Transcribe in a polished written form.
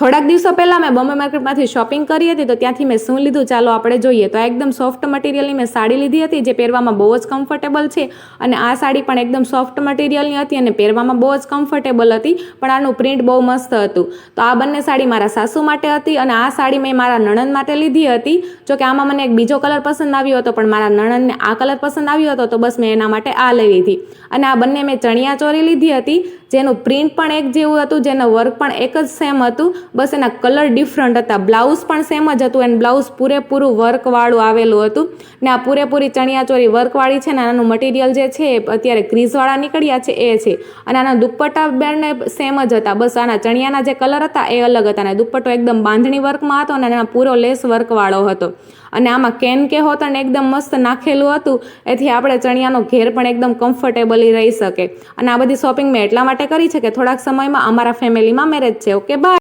થોડાક દિવસો પહેલાં મેં બોમ્બે માર્કેટમાંથી શોપિંગ કરી હતી, તો ત્યાંથી મેં શું લીધું ચાલો આપણે જોઈએ. તો એકદમ સોફ્ટ મટીરિયલની મેં સાડી લીધી હતી, જે પહેરવામાં બહુ જ કમ્ફર્ટેબલ છે. અને આ સાડી પણ એકદમ સોફ્ટ મટીરિયલની હતી અને પહેરવામાં બહુ જ કમ્ફર્ટેબલ હતી, પણ આનું પ્રિન્ટ બહુ મસ્ત હતું. તો આ બંને સાડી મારા સાસુ માટે હતી અને આ સાડી મેં મારા નણંદ માટે લીધી હતી. જોકે આમાં મને એક બીજો કલર પસંદ આવ્યો હતો, પણ મારા નણંદને આ કલર પસંદ આવ્યો હતો, તો બસ મેં એના માટે આ લઈ લીધી. અને આ બંને મેં ચણિયા ચોરી લીધી હતી, જેનું પ્રિન્ટ પણ એક જેવું હતું, જેનું વર્ક પણ એક જ સેમ હતું, બસ એના કલર ડિફરન્ટ હતા. બ્લાઉઝ પણ સેમ જ હતું અને બ્લાઉઝ પૂરેપૂરું વર્કવાળું આવેલું હતું. ને આ પૂરેપૂરી ચણિયાચોરી વર્કવાળી છે ને આનું મટીરિયલ જે છે અત્યારે ક્રીઝવાળા નીકળ્યા છે એ છે. અને આના દુપટ્ટા બેને સેમ જ હતા, બસ આના ચણિયાના જે કલર હતા એ અલગ હતા. અને દુપટ્ટો એકદમ બાંધણી વર્કમાં હતો અને એના પૂરો લેસ વર્કવાળો હતો. અને આમાં કેન કે હોત અને એકદમ મસ્ત નાખેલું હતું, એથી આપણે ચણિયાનો ઘેર પણ એકદમ કમ્ફર્ટેબલી રહી શકે. અને આ બધી શોપિંગ મેં એટલા માટે કરી છે કે થોડાક સમયમાં અમારા ફેમિલીમાં મેરેજ છે. Okay, by.